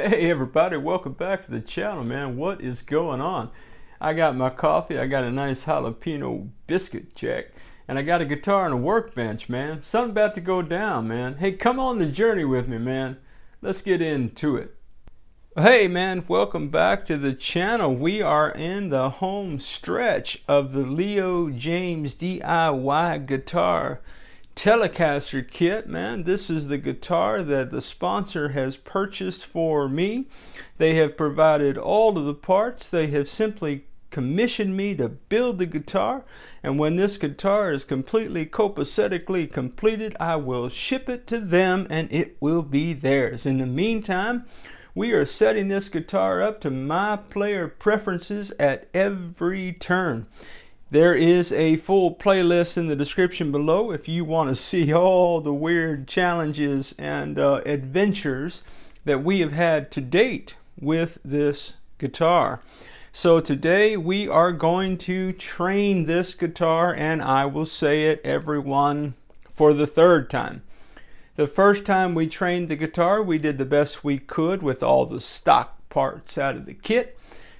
Hey everybody, welcome back to the channel, man. What is going on? I got my coffee, I got a nice jalapeno biscuit jack, and I got a guitar and a workbench, man. Something about to go down, man. Hey, come on the journey with me, man. Let's get into it. Hey man, welcome back to the channel. We are in the home stretch of the Leo Jaymz DIY guitar Telecaster kit, man. This is the guitar that the sponsor has purchased for me. They have provided all of the parts. They have simply commissioned me to build the guitar, and when this guitar is completely copacetically completed, I will ship it to them and it will be theirs. In the meantime, we are setting this guitar up to my player preferences at every turn. There is a full playlist in the description below if you want to see all the weird challenges and adventures that we have had to date with this guitar. So today we are going to train this guitar, and I will say it, everyone, for the third time. The first time we trained the guitar, we did the best we could with all the stock parts out of the kit.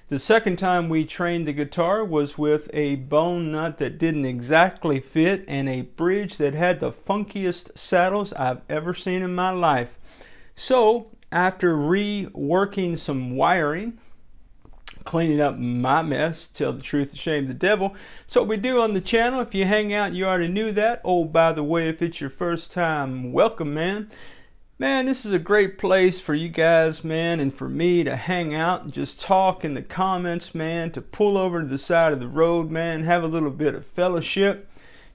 The second time we trained the guitar was with a bone nut that didn't exactly fit and a bridge that had the funkiest saddles I've ever seen in my life. So after reworking some wiring, cleaning up my mess, tell the truth and shame the devil, so what we do on the channel. If you hang out, you already knew that. Oh, by the way, if it's your first time, welcome, man. Man, this is a great place for you guys, man, and for me to hang out and just talk in the comments, man, to pull over to the side of the road, man, have a little bit of fellowship,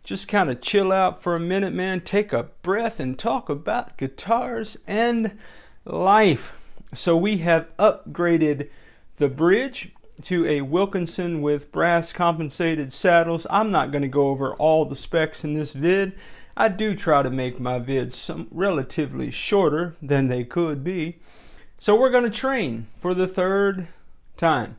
just kind of chill out for a minute, man, take a breath and talk about guitars and life. So we have upgraded the bridge to a Wilkinson with brass compensated saddles. I'm not going to go over all the specs in this vid. I do try to make my vids relatively shorter than they could be. So we're going to train for the third time.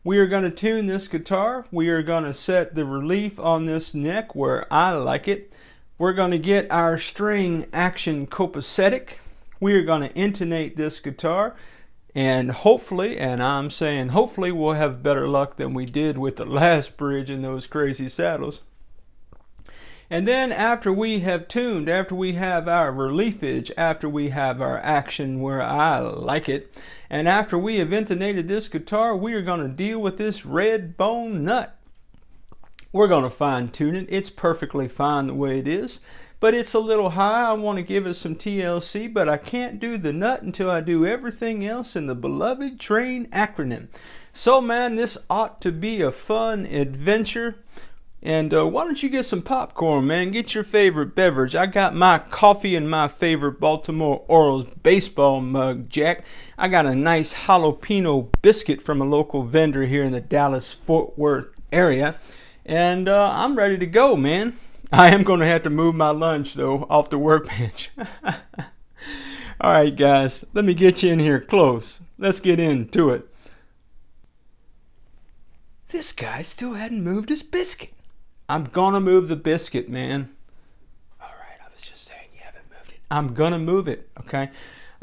We are going to tune this guitar. We are going to set the relief on this neck where I like it. We're going to get our string action copacetic. We are going to intonate this guitar. And hopefully, and I'm saying hopefully, we'll have better luck than we did with the last bridge and those crazy saddles. And then after we have tuned, after we have our reliefage, after we have our action where I like it, and after we have intonated this guitar, we are going to deal with this red bone nut. We're going to fine tune it. It's perfectly fine the way it is, but it's a little high. I want to give it some TLC, but I can't do the nut until I do everything else in the beloved train acronym. So man, this ought to be a fun adventure. And why don't you get some popcorn, man? Get your favorite beverage. I got my coffee in my favorite Baltimore Orioles baseball mug, Jack. I got a nice jalapeno biscuit from a local vendor here in the Dallas-Fort Worth area. And I'm ready to go, man. I am going to have to move my lunch, though, off the workbench. All right, guys. Let me get you in here close. Let's get into it. This guy still hadn't moved his biscuit. I'm gonna move the biscuit, man. All right, I was just saying you haven't moved it. I'm gonna move it, okay?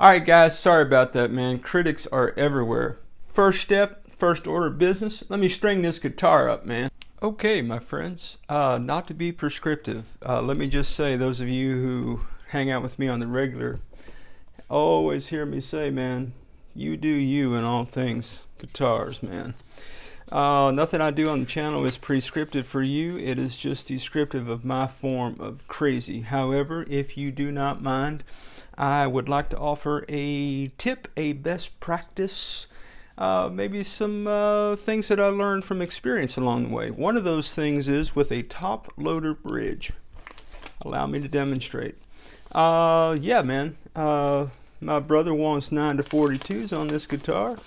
All right, guys, sorry about that, man. Critics are everywhere. First step, first order of business, let me string this guitar up, man. Okay, my friends, not to be prescriptive, let me just say, those of you who hang out with me on the regular always hear me say, man, you do you in all things guitars, man. Nothing I do on the channel is prescriptive for you. It is just descriptive of my form of crazy. However, if you do not mind, I would like to offer a tip, a best practice, maybe some things that I learned from experience along the way. One of those things is with a top loader bridge. Allow me to demonstrate. Yeah, man. My brother wants 9 to 42s on this guitar.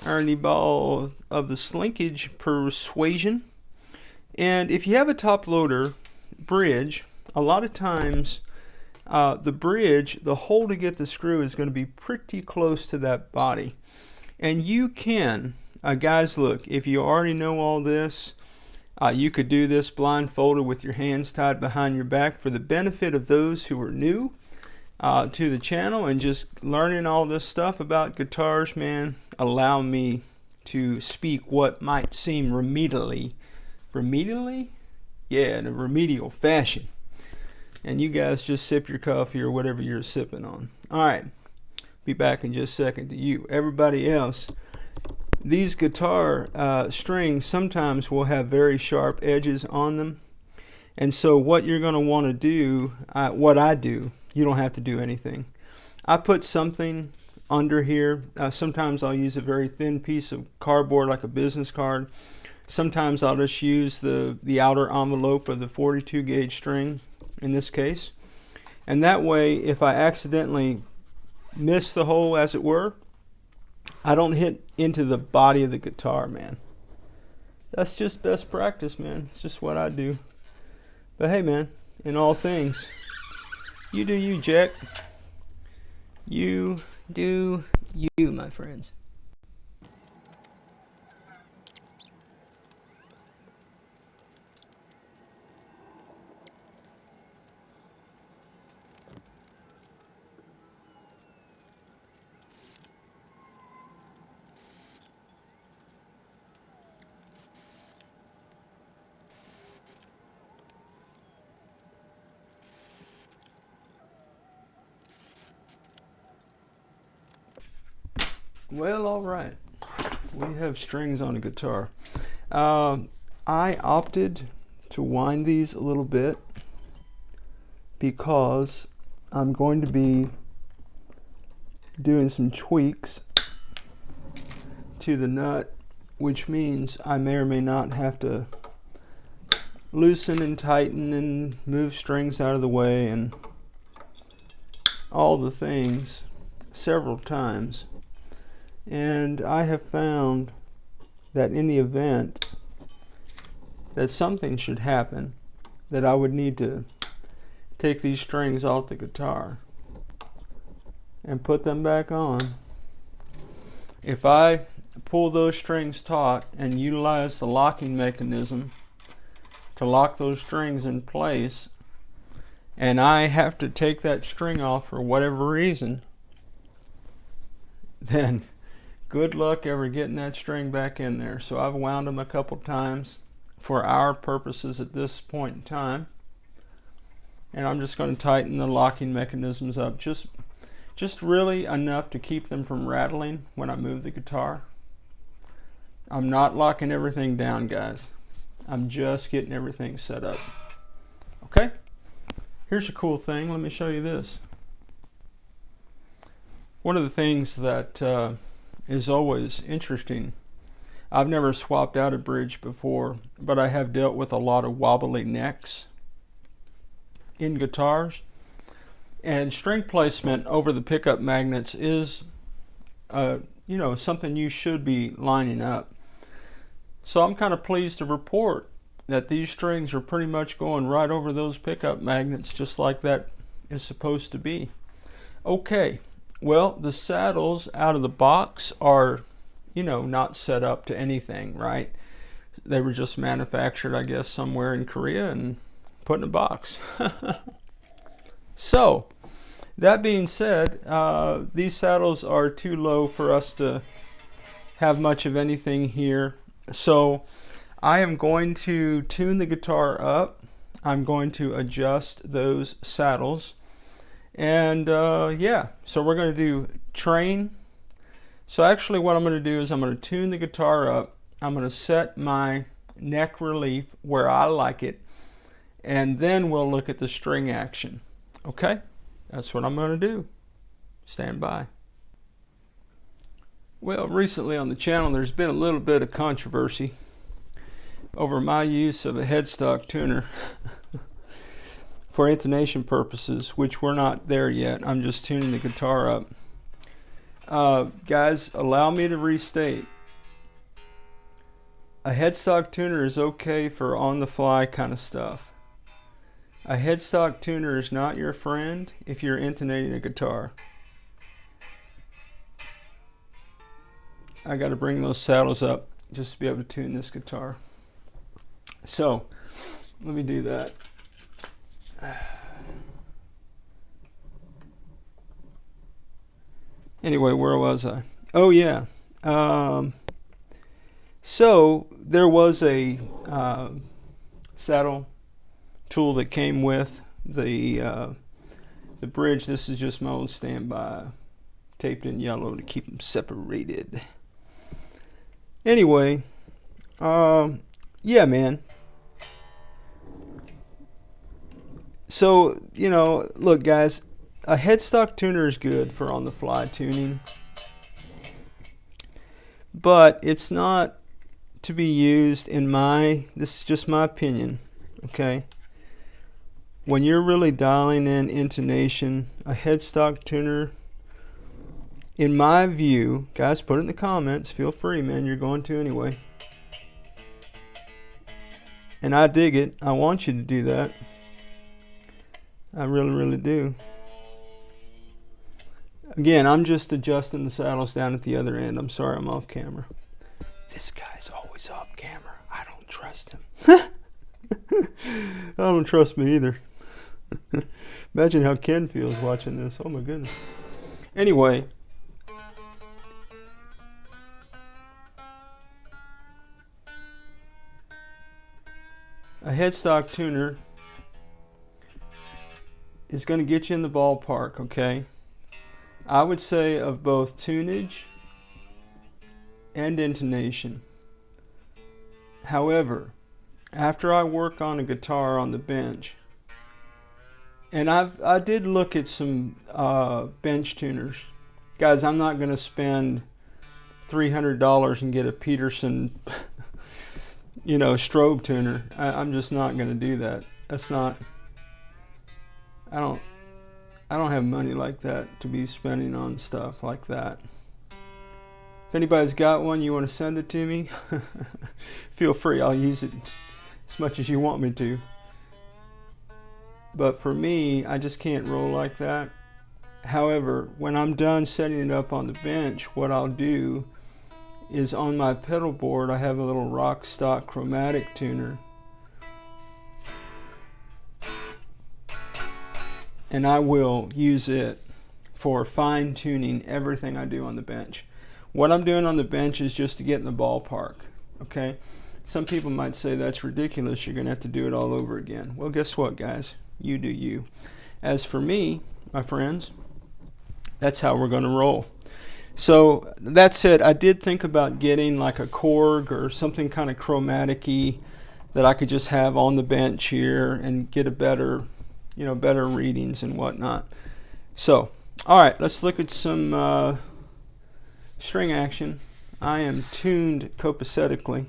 Ernie Ball of the Slinkage Persuasion. And if you have a top loader bridge, a lot of times the bridge, the hole to get the screw is going to be pretty close to that body. And you can, guys, look, if you already know all this, you could do this blindfolded with your hands tied behind your back. For the benefit of those who are new, to the channel and just learning all this stuff about guitars, man, allow me to speak what might seem remedially, yeah, in a remedial fashion. And you guys just sip your coffee or whatever you're sipping on. Alright, be back in just a second to you. Everybody else, these guitar strings sometimes will have very sharp edges on them. And so what you're going to want to do, what I do, you don't have to do anything. I put something under here. Sometimes I'll use a very thin piece of cardboard like a business card. Sometimes I'll just use the outer envelope of the 42 gauge string in this case. And that way, if I accidentally miss the hole, as it were, I don't hit into the body of the guitar, man. That's just best practice, man. It's just what I do. But hey, man, in all things, you do you, Jack. You do you, my friends. Well, all right. We have strings on a guitar. I opted to wind these a little bit because I'm going to be doing some tweaks to the nut, which means I may or may not have to loosen and tighten and move strings out of the way and all the things several times. And I have found that in the event that something should happen, that I would need to take these strings off the guitar and put them back on. If I pull those strings taut and utilize the locking mechanism to lock those strings in place, and I have to take that string off for whatever reason, then good luck ever getting that string back in there. So I've wound them a couple times for our purposes at this point in time. And I'm just going to tighten the locking mechanisms up just really enough to keep them from rattling when I move the guitar. I'm not locking everything down, guys. I'm just getting everything set up. Okay? Here's a cool thing. Let me show you this. One of the things that is always interesting. I've never swapped out a bridge before, but I have dealt with a lot of wobbly necks in guitars. And string placement over the pickup magnets is, something you should be lining up. So I'm kind of pleased to report that these strings are pretty much going right over those pickup magnets, just like that is supposed to be. Okay. Well, the saddles out of the box are, not set up to anything, right? They were just manufactured, I guess, somewhere in Korea and put in a box. So, that being said, these saddles are too low for us to have much of anything here. So, I am going to tune the guitar up. I'm going to adjust those saddles. And yeah, so we're going to do train. So actually what I'm going to do is I'm going to tune the guitar up. I'm going to set my neck relief where I like it. And then we'll look at the string action. Okay? That's what I'm going to do. Stand by. Well, recently on the channel there's been a little bit of controversy over my use of a headstock tuner. For intonation purposes, which we're not there yet. I'm just tuning the guitar up. Guys, allow me to restate. A headstock tuner is okay for on-the-fly kind of stuff. A headstock tuner is not your friend if you're intonating a guitar. I got to bring those saddles up just to be able to tune this guitar. So, let me do that. Anyway, where was I? Oh yeah. So there was a saddle tool that came with the bridge. This is just my old standby, taped in yellow to keep them separated. Anyway, yeah, man. So, you know, look, guys, a headstock tuner is good for on the fly tuning, but it's not to be used this is just my opinion, okay? When you're really dialing in intonation, a headstock tuner, in my view, guys, put it in the comments, feel free, man, you're going to anyway. And I dig it. I want you to do that. I really, really do. Again, I'm just adjusting the saddles down at the other end. I'm sorry I'm off camera. This guy's always off camera. I don't trust him. I don't trust me either. Imagine how Ken feels watching this. Oh my goodness. Anyway. A headstock tuner is going to get you in the ballpark, okay? I would say of both tunage and intonation. However, after I work on a guitar on the bench, and I did look at some bench tuners. Guys, I'm not going to spend $300 and get a Peterson you know, strobe tuner. I'm just not going to do that. That's not, I don't have money like that to be spending on stuff like that. If anybody's got one, you want to send it to me, feel free. I'll use it as much as you want me to. But for me, I just can't roll like that. However, when I'm done setting it up on the bench, what I'll do is on my pedal board, I have a little rock stock chromatic tuner. And I will use it for fine tuning everything I do on the bench. What I'm doing on the bench is just to get in the ballpark, okay? Some people might say that's ridiculous, you're gonna have to do it all over again. Well, guess what, guys? You do you. As for me, my friends, that's how we're gonna roll. So that said, I did think about getting like a Korg or something kind of chromatic-y that I could just have on the bench here and get a better, you know, better readings and whatnot. So, all right, let's look at some string action. I am tuned copacetically.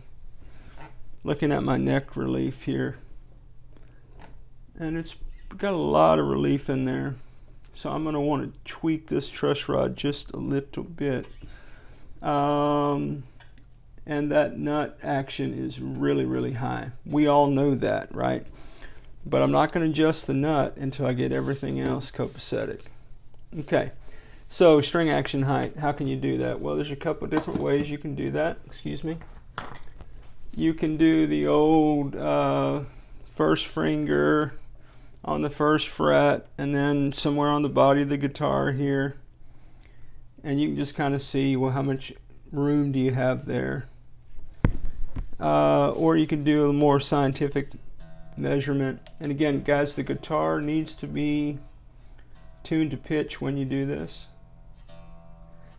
Looking at my neck relief here, and it's got a lot of relief in there. So I'm going to want to tweak this truss rod just a little bit. And that nut action is really, really high. We all know that, right? But I'm not going to adjust the nut until I get everything else copacetic. Okay, so string action height. How can you do that? Well, there's a couple different ways you can do that. Excuse me. You can do the old first finger on the first fret and then somewhere on the body of the guitar here, and you can just kind of see, well, how much room do you have there, or you can do a more scientific measurement. And again, guys, the guitar needs to be tuned to pitch when you do this,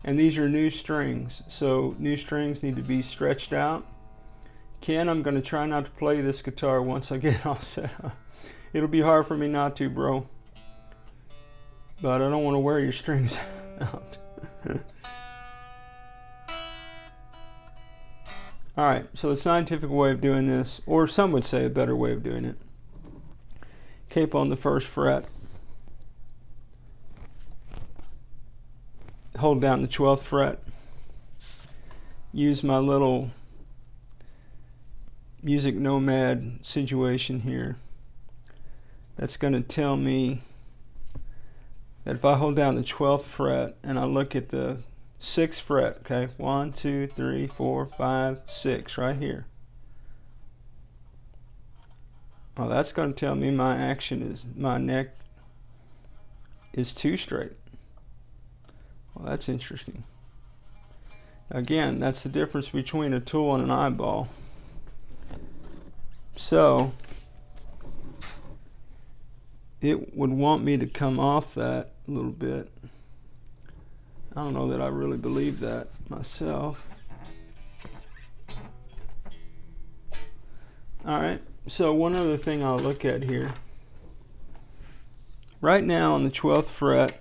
and these are new strings, so new strings need to be stretched out. Ken, I'm going to try not to play this guitar once I get it all set up. It'll be hard for me not to, bro. But I don't want to wear your strings out. Alright, so the scientific way of doing this, or some would say a better way of doing it, cape on the first fret, hold down the 12th fret, use my little music nomad situation here. That's going to tell me that if I hold down the 12th fret and I look at the 6th fret, okay, 1, 2, 3, 4, 5, 6, right here. Well, that's going to tell me my action is, my neck is 2 straight. Well, that's interesting. Again, that's the difference between a tool and an eyeball. So it would want me to come off that a little bit. I don't know that I really believe that myself. Alright, so one other thing I'll look at here. Right now on the 12th fret,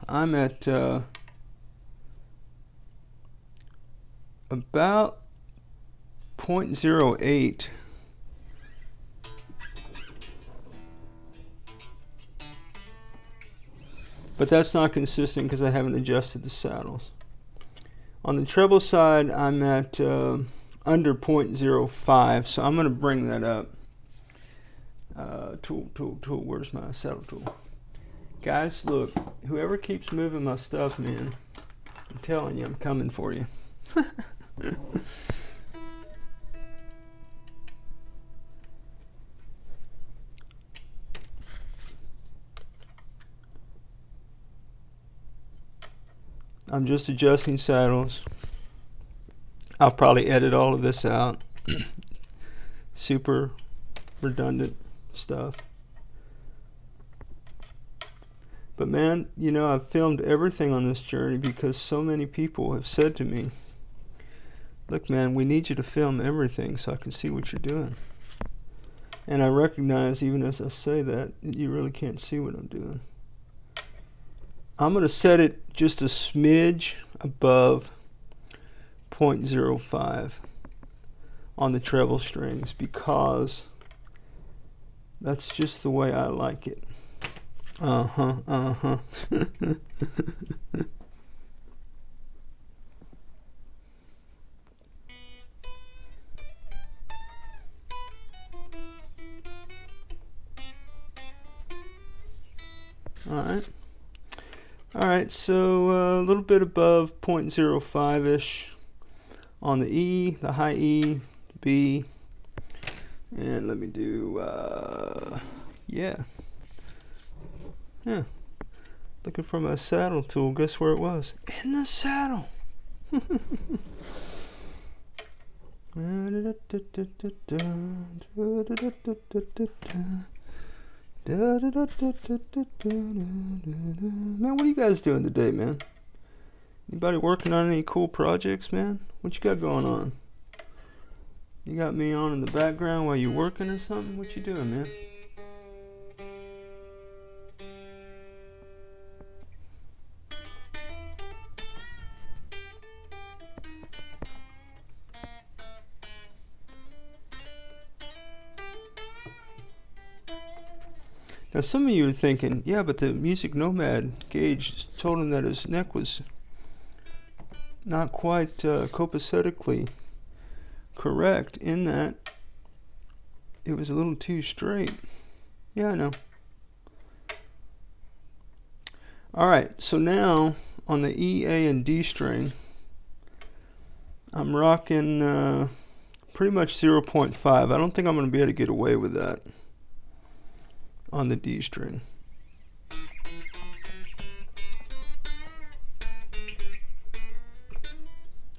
I'm at about 0.08. But that's not consistent because I haven't adjusted the saddles. On the treble side, I'm at under 0.05, so I'm going to bring that up. Tool, where's my saddle tool? Guys, look, whoever keeps moving my stuff, man, I'm telling you, I'm coming for you. I'm just adjusting saddles. I'll probably edit all of this out. Super redundant stuff. But man, you know, I've filmed everything on this journey because so many people have said to me, look man, we need you to film everything so I can see what you're doing. And I recognize, even as I say that, you really can't see what I'm doing. I'm going to set it just a smidge above 0.05 on the treble strings because that's just the way I like it. Alright. Alright, so a little bit above 0.05-ish on the E, the high E, B, and let me do, yeah. Looking for my saddle tool, guess where it was? In the saddle! Man, what are you guys doing today, man? Anybody working on any cool projects, man? What you got going on? You got me on in the background while you're working or something? What you doing, man? Now some of you are thinking, yeah, but the Music Nomad Gage told him that his neck was not quite copacetically correct in that it was a little too straight. Yeah, I know. Alright, so now on the E, A, and D string, I'm rocking pretty much 0.5. I don't think I'm going to be able to get away with that on the D string.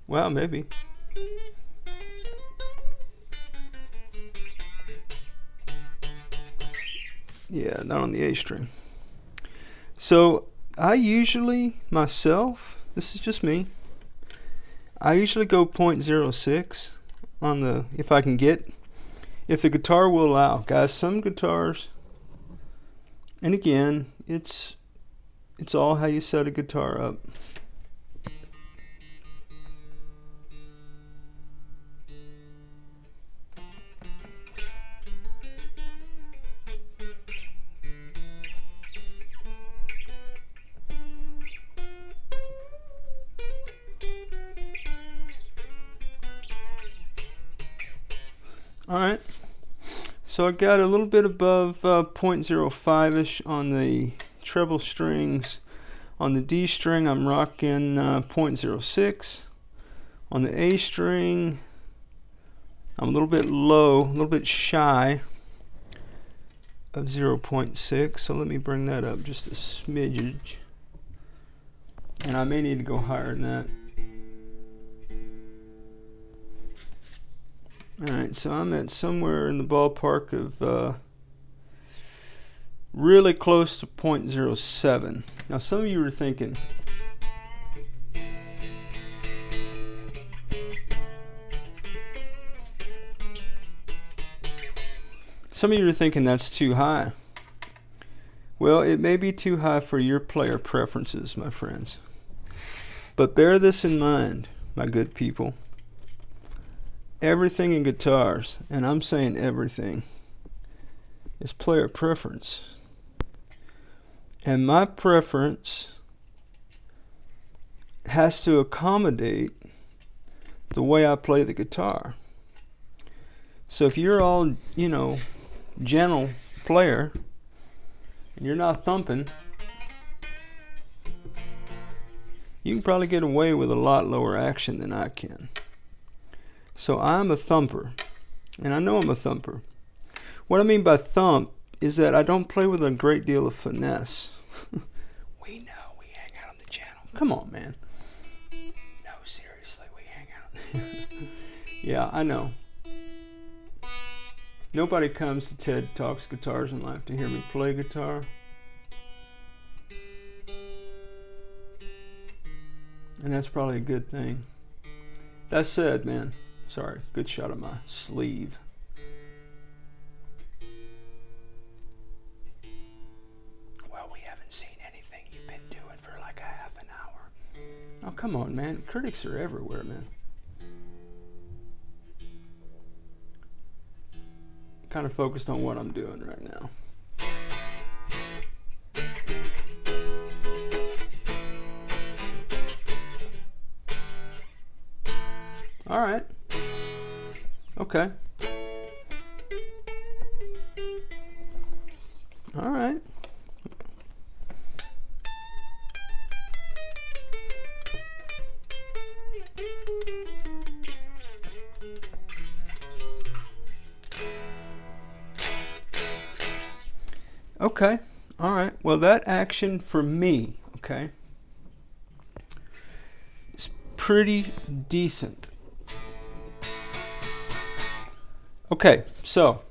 Well, maybe. Yeah, not on the A string. So I usually, myself, this is just me, I usually go 0.06 on the, if I can get, if the guitar will allow. Guys, some guitars, and again, it's all how you set a guitar up. Alright, so I got a little bit above 0.05-ish on the treble strings. On the D string, I'm rocking 0.06. On the A string, I'm a little bit low, a little bit shy of 0.6, so let me bring that up just a smidge. And I may need to go higher than that. Alright, so I'm at somewhere in the ballpark of really close to 0.07. Now some of you are thinking, that's too high. Well, it may be too high for your player preferences, my friends. But bear this in mind, my good people. Everything in guitars, and I'm saying everything, is player preference. And my preference has to accommodate the way I play the guitar. So if you're all, you know, gentle player, and you're not thumping, you can probably get away with a lot lower action than I can. So I'm a thumper, and I know I'm a thumper. What I mean by thump is that I don't play with a great deal of finesse. We know, we hang out on the channel. Come on, man. No, seriously, we hang out. Yeah, I know. Nobody comes to TED Talks Guitars in Life to hear me play guitar. And that's probably a good thing. That said, man, sorry, good shot of my sleeve. Well, we haven't seen anything you've been doing for like a half an hour. Oh, come on, man. Critics are everywhere, man. Kind of focused on what I'm doing right now. All right. Okay. All right. Okay. All right. Well, that action for me, okay, is pretty decent. Okay, so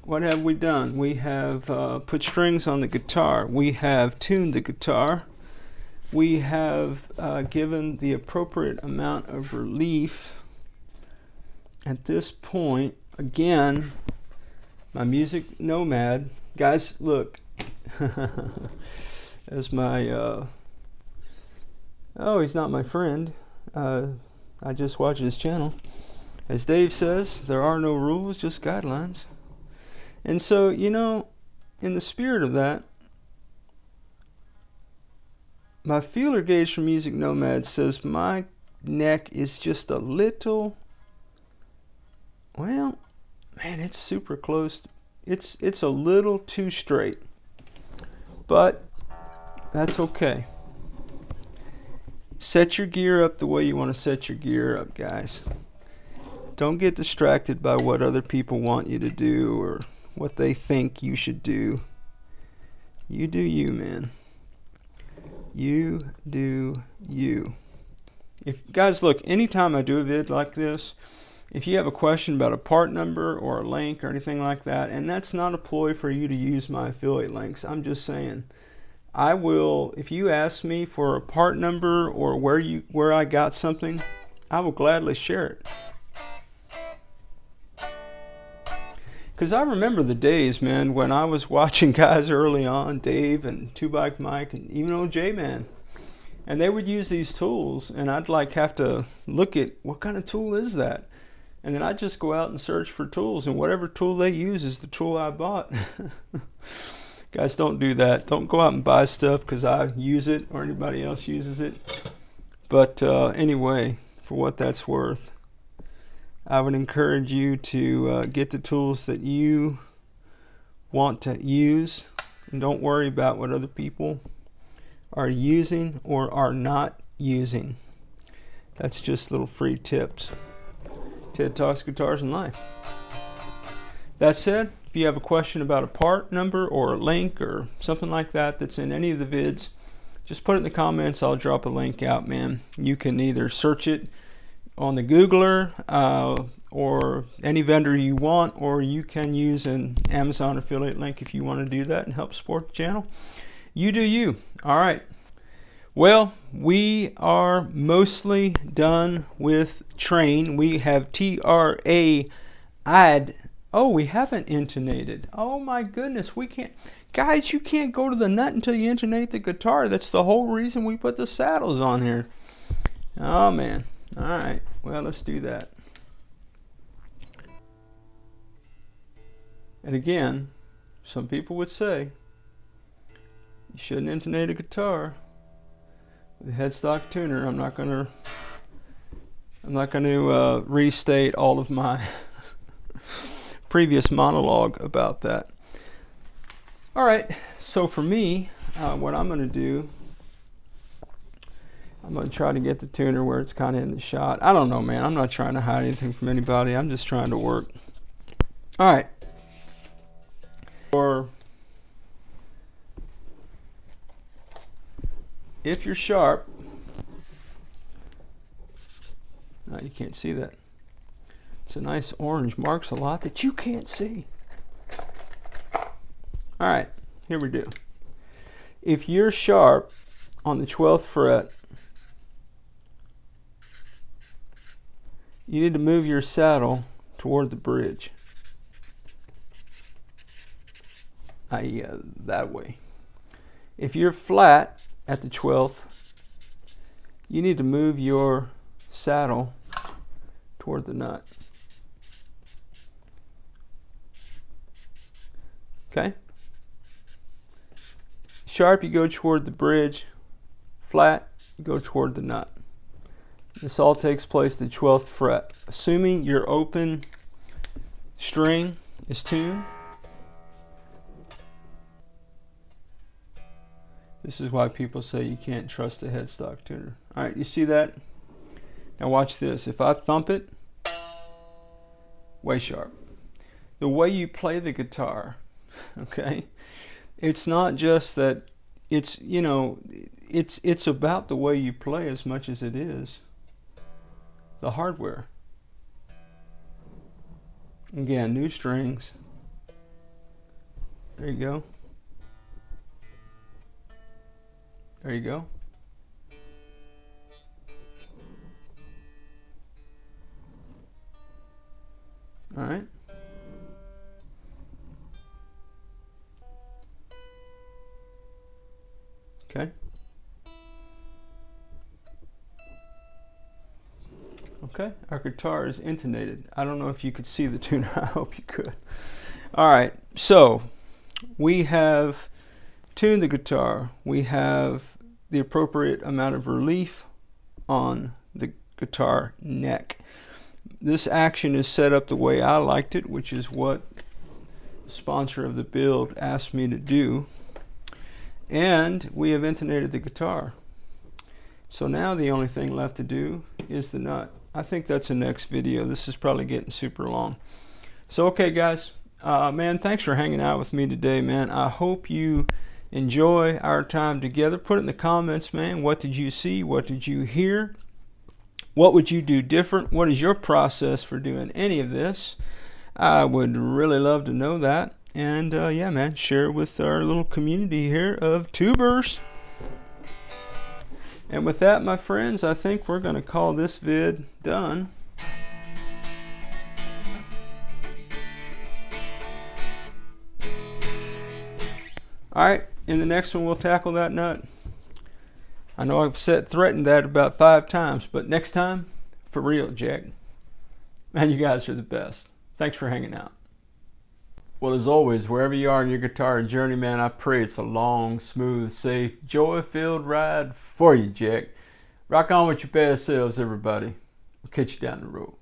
what have we done? We have put strings on the guitar. We have tuned the guitar. We have given the appropriate amount of relief. At this point, again, my music nomad. Guys, look. As my, oh, he's not my friend. I just watch his channel. As Dave says, there are no rules, just guidelines. And so, you know, in the spirit of that, my feeler gauge from Music Nomad says my neck is just a little, well, man, it's super close. It's a little too straight. But that's okay. Set your gear up the way you want to set your gear up, guys. Don't get distracted by what other people want you to do or what they think you should do. You do you, man. You do you. If guys, look, anytime I do a vid like this, if you have a question about a part number or a link or anything like that, and that's not a ploy for you to use my affiliate links, I'm just saying, I will, if you ask me for a part number or where I got something, I will gladly share it. Because I remember the days, man, when I was watching guys early on, Dave and Two Bike Mike and even old J-Man, and they would use these tools, and I'd like have to look at what kind of tool is that, and then I'd just go out and search for tools, and whatever tool they use is the tool I bought. Guys, don't do that. Don't go out and buy stuff because I use it or anybody else uses it. But anyway, for what that's worth, I would encourage you to get the tools that you want to use, and don't worry about what other people are using or are not using. That's just little free tips. TED Talks Guitars in Life. That said, if you have a question about a part number or a link or something like that that's in any of the vids, just put it in the comments. I'll drop a link out, man. You can either search it on the Googler or any vendor you want, or you can use an Amazon affiliate link if you want to do that and help support the channel. You do you. All right. Well, we are mostly done with train. We have T-R-A-I-D. Oh, we haven't intonated. Oh my goodness, we can't. Guys, you can't go to the nut until you intonate the guitar. That's the whole reason we put the saddles on here. Oh man. All right. Well, let's do that. And again, some people would say you shouldn't intonate a guitar with a headstock tuner. I'm not going to restate all of my previous monologue about that. All right, so for me, what I'm going to do, I'm going to try to get the tuner where it's kind of in the shot. I don't know, man. I'm not trying to hide anything from anybody. I'm just trying to work. All right. Or if you're sharp, now you can't see that. It's a nice orange, marks a lot that you can't see. All right, here we do. If you're sharp on the 12th fret, you need to move your saddle toward the bridge. I.e., that way. If you're flat at the 12th, you need to move your saddle toward the nut. Okay? Sharp, you go toward the bridge. Flat, you go toward the nut. This all takes place at the 12th fret. Assuming your open string is tuned. This is why people say you can't trust a headstock tuner. All right, you see that? Now watch this. If I thump it, way sharp. The way you play the guitar, okay? It's not just that it's, you know, it's about the way you play as much as it is the hardware. Again, new strings. There you go. There you go. All right. Okay. Okay, our guitar is intonated. I don't know if you could see the tuner. I hope you could. All right, so we have tuned the guitar. We have the appropriate amount of relief on the guitar neck. This action is set up the way I liked it, which is what the sponsor of the build asked me to do. And we have intonated the guitar. So now the only thing left to do is the nut. I think that's the next video. This is probably getting super long. So okay guys, man, thanks for hanging out with me today, man. I hope you enjoy our time together. Put it in the comments, man. What did you see? What did you hear? What would you do different? What is your process for doing any of this? I would really love to know that. And yeah, man, share it with our little community here of tubers. And with that, my friends, I think we're going to call this vid done. All right, in the next one, we'll tackle that nut. I know I've threatened that about 5 times, but next time, for real, Jack. Man, you guys are the best. Thanks for hanging out. Well, as always, wherever you are in your guitar journey, man, I pray it's a long, smooth, safe, joy-filled ride for you, Jack. Rock on with your best selves, everybody. We'll catch you down the road.